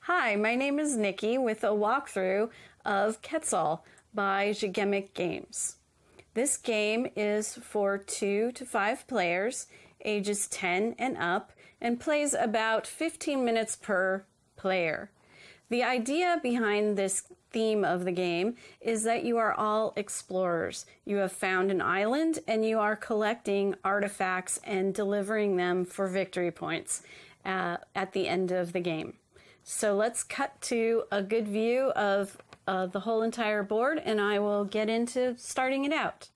Hi, my name is Nikki with a walkthrough of Quetzal by Gigamic Games. This game is for 2 to 5 players, ages 10 and up, and plays about 15 minutes per player. The idea behind this theme of the game is that you are all explorers. You have found an island and you are collecting artifacts and delivering them for victory points at the end of the game. So let's cut to a good view of the whole entire board, and I will get into starting it out.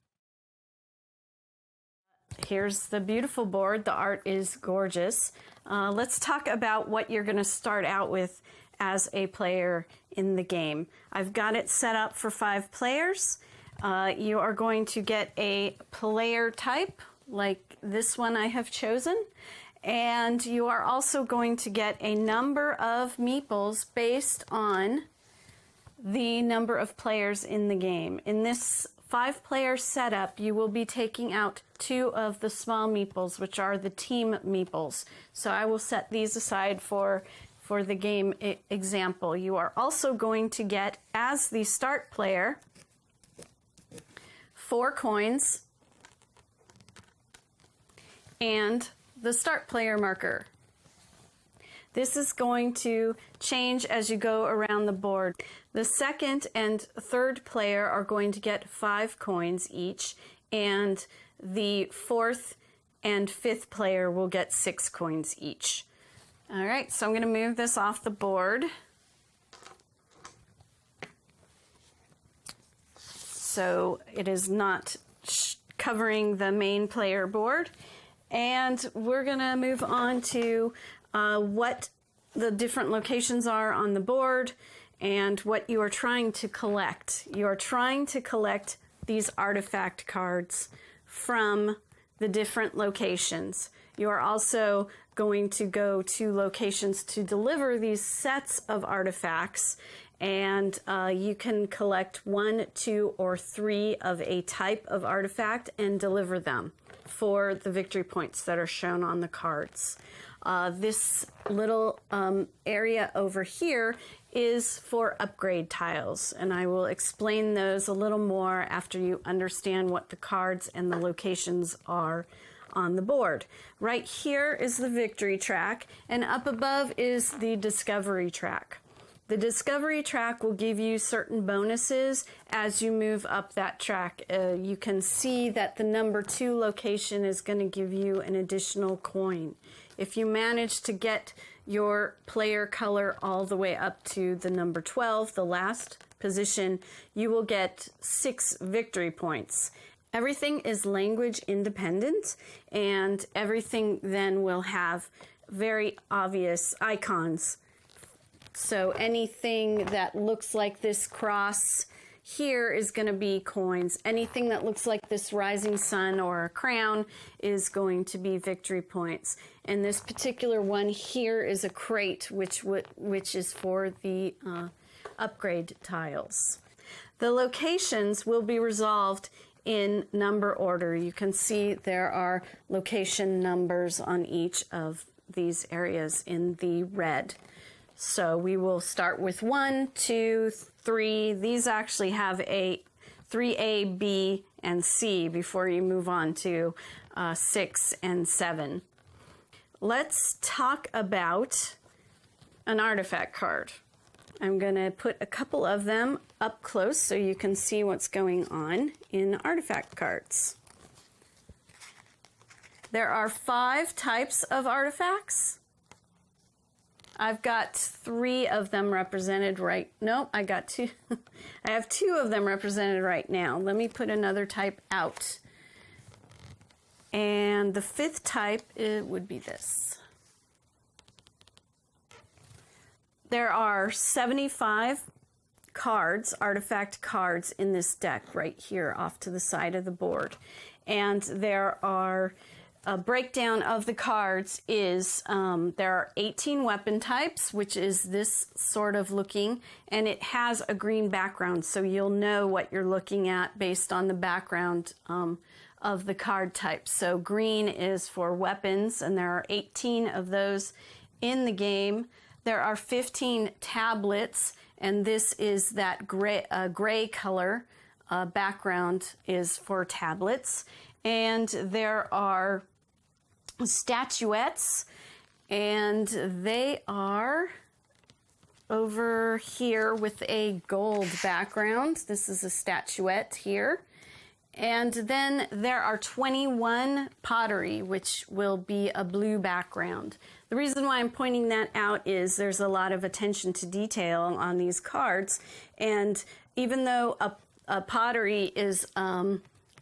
Here's the beautiful board. The art is gorgeous. Let's talk about what you're going to start out with as a player in the game. I've got it set up for 5 players. You are going to get a player type like this one I have chosen. And you are also going to get a number of meeples based on the number of players in the game. In this 5-player setup, you will be taking out 2 of the small meeples, which are the team meeples. So I will set these aside for the game example. You are also going to get, as the start player, 4 coins and the start player marker. This is going to change as you go around the board. The second and third player are going to get 5 coins each, and the 4th and 5th player will get 6 coins each. All right, so I'm going to move this off the board. So it is not covering the main player board. And we're going to move on to what the different locations are on the board and what you are trying to collect. You are trying to collect these artifact cards from the different locations. You are also going to go to locations to deliver these sets of artifacts, and you can collect 1, 2, or 3 of a type of artifact and deliver them for the victory points that are shown on the cards. This little area over here is for upgrade tiles, and I will explain those a little more after you understand what the cards and the locations are on the board. Right here is the victory track, and up above is the discovery track. The discovery track will give you certain bonuses as you move up that track. You can see that the number 2 location is going to give you an additional coin. If you manage to get your player color all the way up to the number 12, the last position, you will get 6 victory points. Everything is language independent, and everything then will have very obvious icons. So anything that looks like this cross here is going to be coins. Anything that looks like this rising sun or a crown is going to be victory points. And this particular one here is a crate, which is for the upgrade tiles. The locations will be resolved in number order. You can see there are location numbers on each of these areas in the red. So we will start with 1, 2, 3. These actually have a 3A, B, and C before you move on to 6 and 7. Let's talk about an artifact card. I'm going to put a couple of them up close so you can see what's going on in artifact cards. There are 5 types of artifacts. I've got 3 of them represented right. Nope, I got 2. I have 2 of them represented right now. Let me put another type out. And the 5th type, it would be this. There are 75 cards, artifact cards in this deck right here off to the side of the board. And there are a breakdown of the cards is there are 18 weapon types, which is this sort of looking, and it has a green background, so you'll know what you're looking at based on the background of the card type. So green is for weapons, and there are 18 of those in the game. There are 15 tablets, and this is that gray color background is for tablets. And there are statuettes, and they are over here with a gold background. This is a statuette here. And then there are 21 pottery, which will be a blue background. The reason why I'm pointing that out is there's a lot of attention to detail on these cards. And even though a pottery is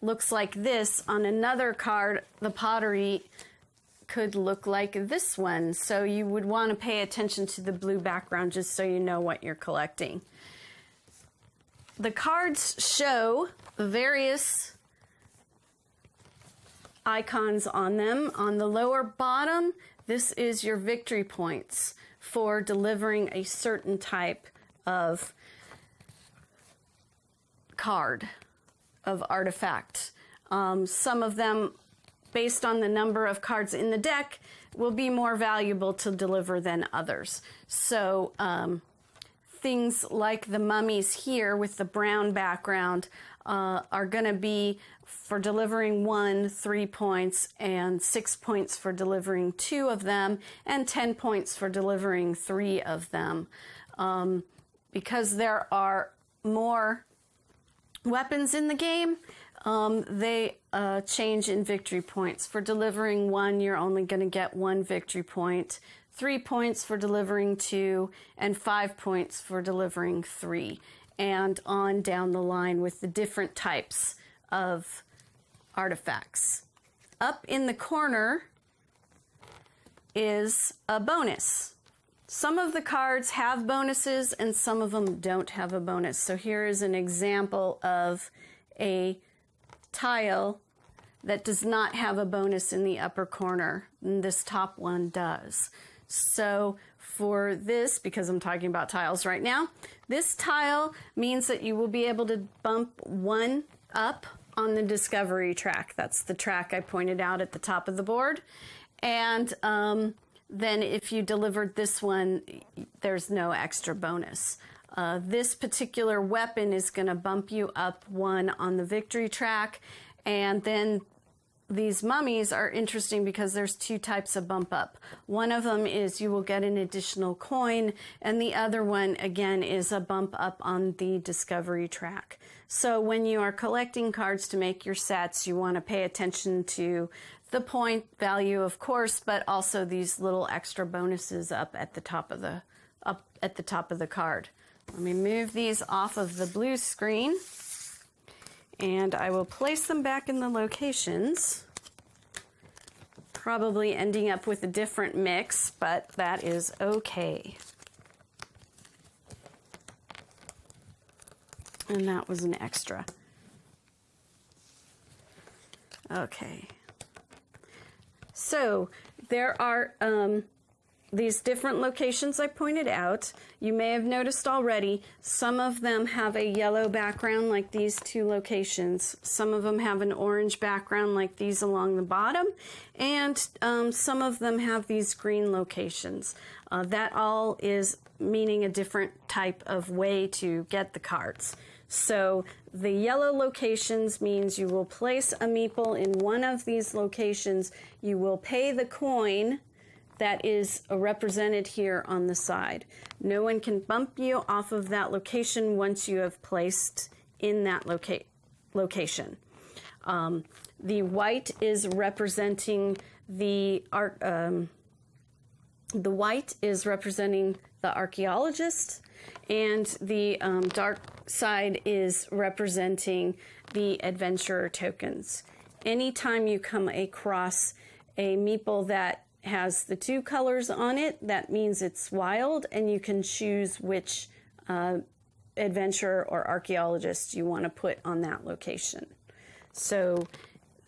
looks like this, on another card, the pottery could look like this one. So you would want to pay attention to the blue background just so you know what you're collecting. The cards show various icons on them. On the lower bottom, this is your victory points for delivering a certain type of card, of artifact. Some of them, based on the number of cards in the deck, will be more valuable to deliver than others. So things like the mummies here with the brown background are going to be for delivering 1, 3 points, and 6 points for delivering 2 of them, and 10 points for delivering 3 of them. Because there are more weapons in the game, they change in victory points. For delivering 1, you're only going to get 1 victory point, 3 points for delivering 2, and 5 points for delivering 3, and on down the line with the different types of artifacts. Up in the corner is a bonus. Some of the cards have bonuses and some of them don't have a bonus. So here is an example of a tile that does not have a bonus in the upper corner, and this top one does. So for this, because I'm talking about tiles right now, this tile means that you will be able to bump 1 up on the discovery track. That's the track I pointed out at the top of the board. And then if you delivered this one, there's no extra bonus. This particular weapon is going to bump you up 1 on the victory track. And then these mummies are interesting because there's 2 types of bump up. One of them is you will get an additional coin, and the other one, again, is a bump up on the discovery track. So when you are collecting cards to make your sets, you want to pay attention to the point value, of course, but also these little extra bonuses up at the top of the card. Let me move these off of the blue screen, and I will place them back in the locations, probably ending up with a different mix, but that is okay. And that was an extra. Okay. So there are these different locations I pointed out. You may have noticed already, some of them have a yellow background like these 2 locations. Some of them have an orange background like these along the bottom. And some of them have these green locations. That all is meaning a different type of way to get the cards. So the yellow locations means you will place a meeple in one of these locations. You will pay the coin that is represented here on the side. No one can bump you off of that location once you have placed in that location. The white is representing the white is representing the archaeologist, and the dark side is representing the adventurer tokens. Anytime you come across a meeple that has the 2 colors on it, that means it's wild, and you can choose which adventurer or archaeologist you want to put on that location. So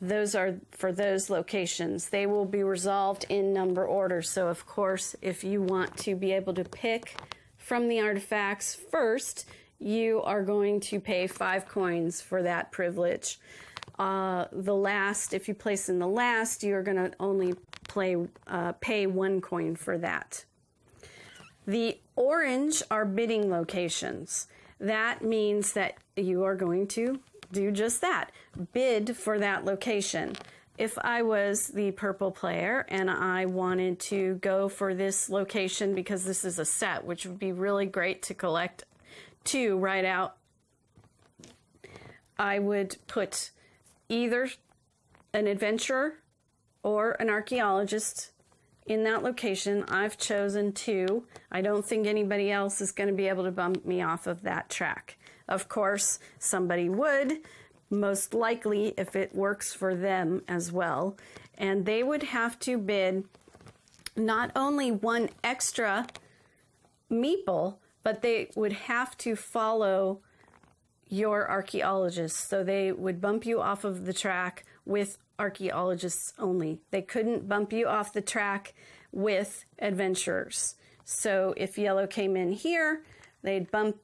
those are for those locations. They will be resolved in number order. So of course, if you want to be able to pick from the artifacts first, you are going to pay 5 coins for that privilege. The last, if you place in the last, you're going to only pay 1 coin for that. The orange are bidding locations. That means that you are going to do just that, bid for that location. If I was the purple player and I wanted to go for this location because this is a set, which would be really great to collect 2 right out, I would put either an adventurer or an archaeologist in that location. I've chosen 2. I don't think anybody else is going to be able to bump me off of that track. Of course, somebody would, most likely if it works for them as well. And they would have to bid not only 1 extra meeple, but they would have to follow your archaeologists. So they would bump you off of the track with archaeologists only. They couldn't bump you off the track with adventurers. So if yellow came in here, they'd bump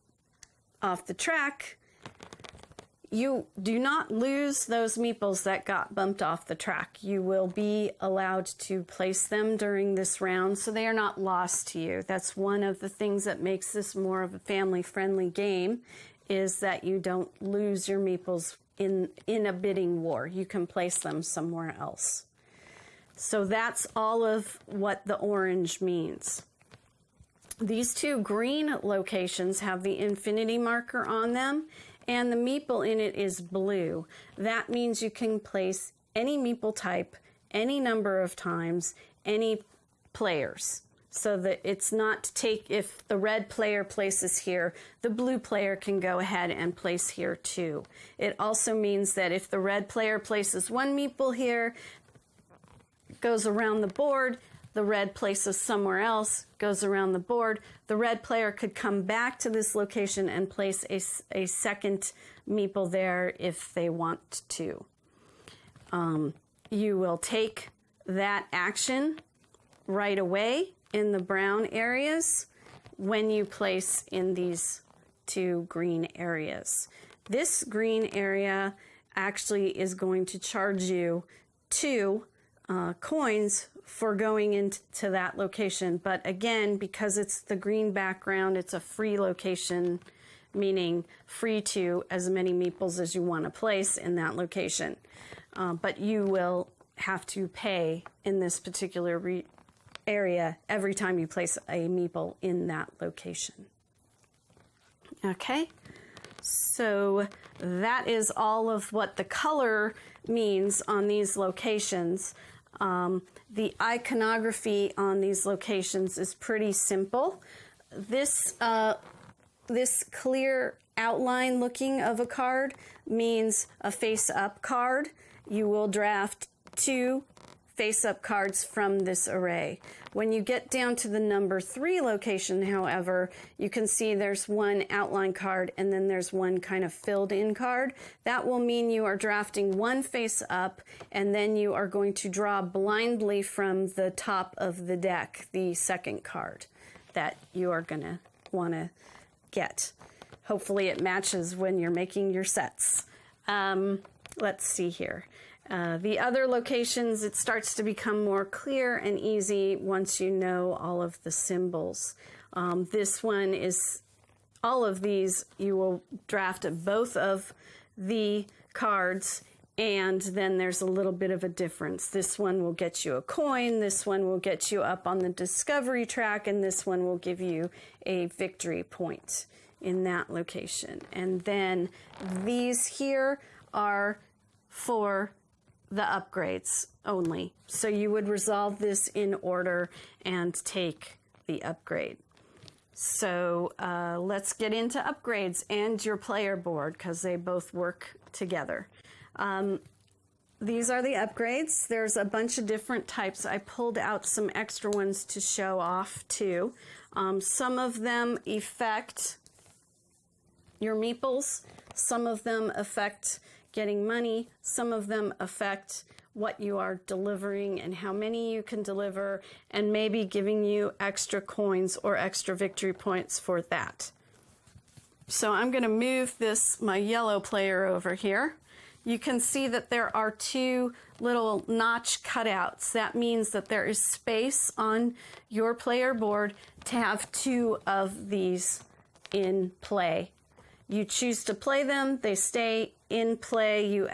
off the track. You do not lose those meeples that got bumped off the track. You will be allowed to place them during this round, so they are not lost to you. That's one of the things that makes this more of a family-friendly game, is that you don't lose your meeples in a bidding war. You can place them somewhere else. So that's all of what the orange means. These 2 green locations have the infinity marker on them, and the meeple in it is blue. That means you can place any meeple type, any number of times, any players. So that it's not if the red player places here, the blue player can go ahead and place here too. It also means that if the red player places 1 meeple here, goes around the board, the red places somewhere else, goes around the board, the red player could come back to this location and place a second meeple there if they want to. You will take that action right away in the brown areas when you place in these 2 green areas. This green area actually is going to charge you 2 coins for going into that location. But again, because it's the green background, it's a free location, meaning free to as many meeples as you want to place in that location. But you will have to pay in this particular area every time you place a meeple in that location. Okay, so that is all of what the color means on these locations. The iconography on these locations is pretty simple. This clear outline looking of a card means a face-up card. You will draft 2 face-up cards from this array. When you get down to the number 3 location, however, you can see there's 1 outline card and then there's 1 kind of filled in card. That will mean you are drafting 1 face-up, and then you are going to draw blindly from the top of the deck the second card that you are going to want to get. Hopefully it matches when you're making your sets. Let's see here. The other locations, it starts to become more clear and easy once you know all of the symbols. This one is, all of these, you will draft both of the cards, and then there's a little bit of a difference. This one will get you a coin, this one will get you up on the discovery track, and this one will give you a victory point in that location. And then these here are for the upgrades only. So you would resolve this in order and take the upgrade. So let's get into upgrades and your player board, because they both work together. These are the upgrades. There's a bunch of different types. I pulled out some extra ones to show off too. Some of them affect your meeples. Some of them affect getting money. Some of them affect what you are delivering and how many you can deliver, and maybe giving you extra coins or extra victory points for that. So I'm going to move my yellow player over here, you can see that there are two little notch cutouts. That means that there is space on your player board to have two of these in play. You choose to play them, they stay in play, you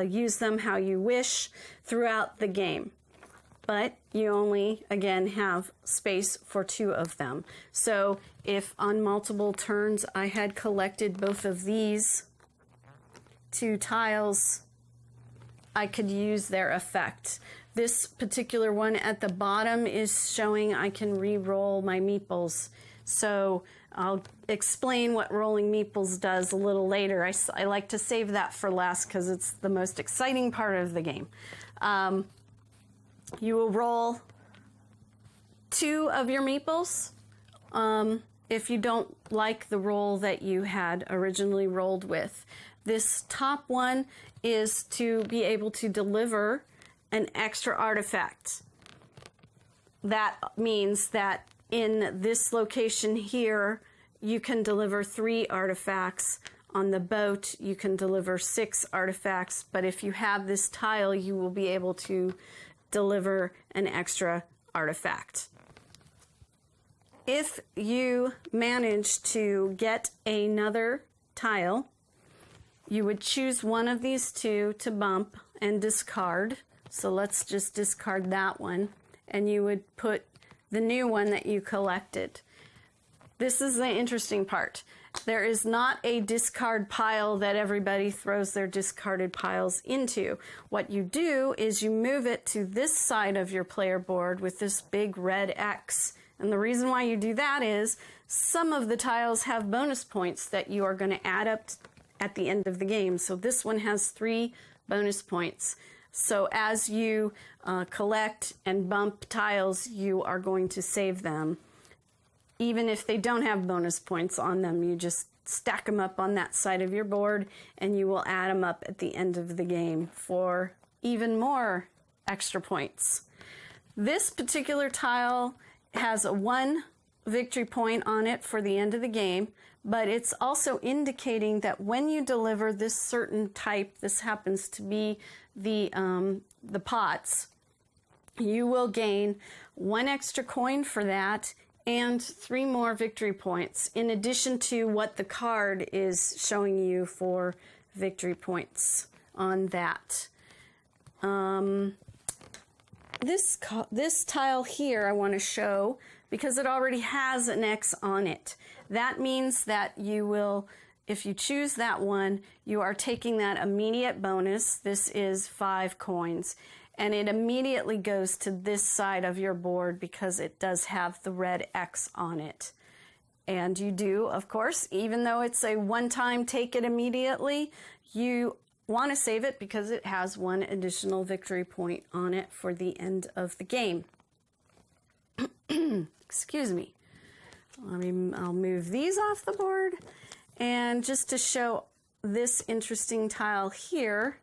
use them how you wish throughout the game. But you only, again, have space for two of them. So if on multiple turns I had collected both of these two tiles, I could use their effect. This particular one at the bottom is showing I can re-roll my meeples. So I'll explain what rolling meeples does a little later. I like to save that for last because it's the most exciting part of the game. You will roll two of your meeples if you don't like the roll that you had originally rolled with. This top one is to be able to deliver an extra artifact. That means that in this location here, you can deliver 3 artifacts. On the boat, you can deliver 6 artifacts, but if you have this tile, you will be able to deliver an extra artifact. If you manage to get another tile, you would choose one of these two to bump and discard. So let's just discard that one, and you would put the new one that you collected. This is the interesting part. There is not a discard pile that everybody throws their discarded piles into. What you do is you move it to this side of your player board with this big red X. And the reason why you do that is some of the tiles have bonus points that you are going to add up at the end of the game. So this one has 3 bonus points. So as you collect and bump tiles, you are going to save them. Even if they don't have bonus points on them, you just stack them up on that side of your board and you will add them up at the end of the game for even more extra points. This particular tile has a 1 victory point on it for the end of the game, but it's also indicating that when you deliver this certain type, this happens to be the pots, you will gain 1 extra coin for that and 3 more victory points, in addition to what the card is showing you for victory points on that. This tile here I want to show because it already has an X on it. That means that you will, if you choose that one, you are taking that immediate bonus. This is 5 coins. And it immediately goes to this side of your board because it does have the red X on it. And you do, of course, even though it's a one-time take it immediately, you want to save it because it has 1 additional victory point on it for the end of the game. Excuse me. I'll move these off the board. And just to show this interesting tile here,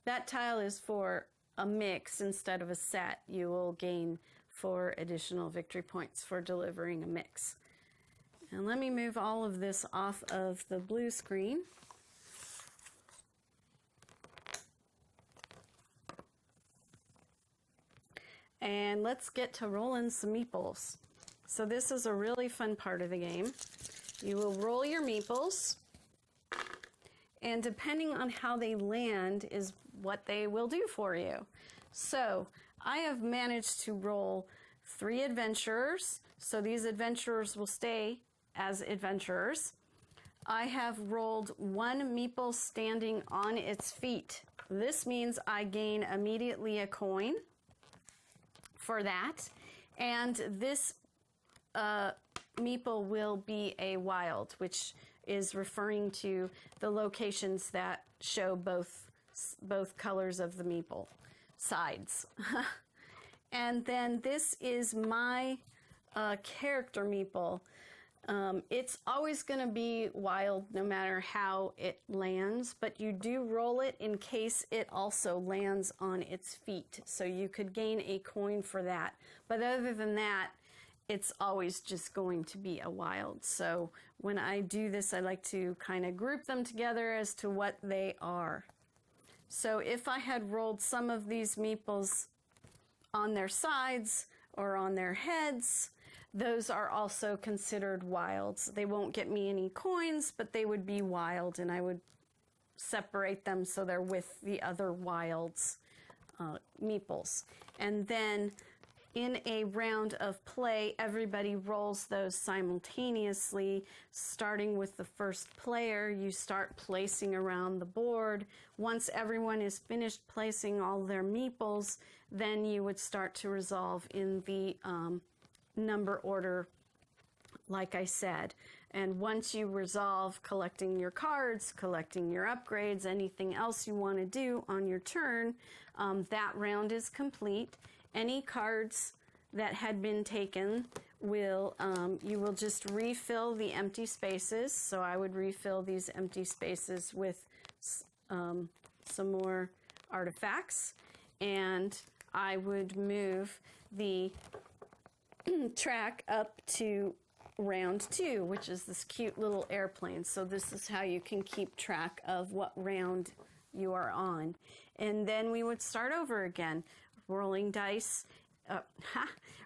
that tile is for a mix instead of a set. You will gain 4 additional victory points for delivering a mix. And let me move all of this off of the blue screen. And let's get to rolling some meeples. So this is a really fun part of the game. You will roll your meeples, and depending on how they land is what they will do for you. So I have managed to roll 3 adventurers, so these adventurers will stay as adventurers. I have rolled 1 meeple standing on its feet. This means I gain immediately a coin for that, and this meeple will be a wild, which is referring to the locations that show both colors of the meeple sides. And then this is my character meeple. It's always going to be wild no matter how it lands, but you do roll it in case it also lands on its feet. So you could gain a coin for that. But other than that, it's always just going to be a wild. So when I do this, I like to kind of group them together as to what they are. So if I had rolled some of these meeples on their sides or on their heads, those are also considered wilds. They won't get me any coins, but they would be wild, and I would separate them so they're with the other wilds meeples. And then in a round of play, everybody rolls those simultaneously. Starting with the first player, you start placing around the board. Once everyone is finished placing all their meeples, then you would start to resolve in the number order, like I said. And once you resolve collecting your cards, collecting your upgrades, anything else you want to do on your turn, that round is complete. Any cards that had been taken will, you will just refill the empty spaces. So I would refill these empty spaces with some more artifacts, and I would move the track up to round 2, which is this cute little airplane. So this is how you can keep track of what round you are on. And then we would start over again, rolling dice,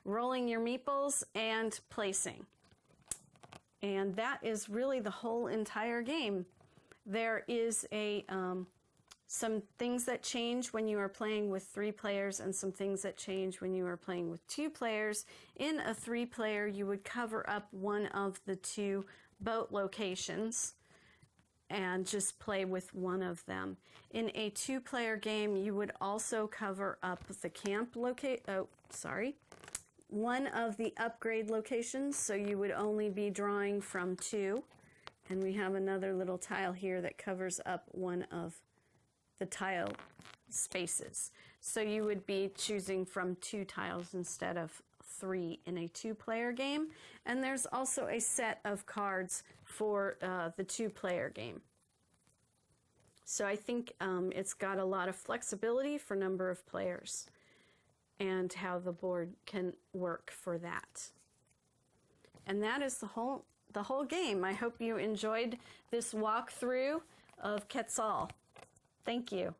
rolling your meeples and placing. And that is really the whole entire game. There is some things that change when you are playing with 3 players and some things that change when you are playing with 2 players. In a 3-player, you would cover up one of the 2 boat locations and just play with one of them. In a 2-player game, you would also cover up the camp one of the upgrade locations, so you would only be drawing from 2. And we have another little tile here that covers up one of the tile spaces. So you would be choosing from 2 tiles instead of 3 in a 2-player game. And there's also a set of cards for the 2-player game. So I think it's got a lot of flexibility for number of players and how the board can work for that. And that is the whole game. I hope you enjoyed this walkthrough of Quetzal. Thank you.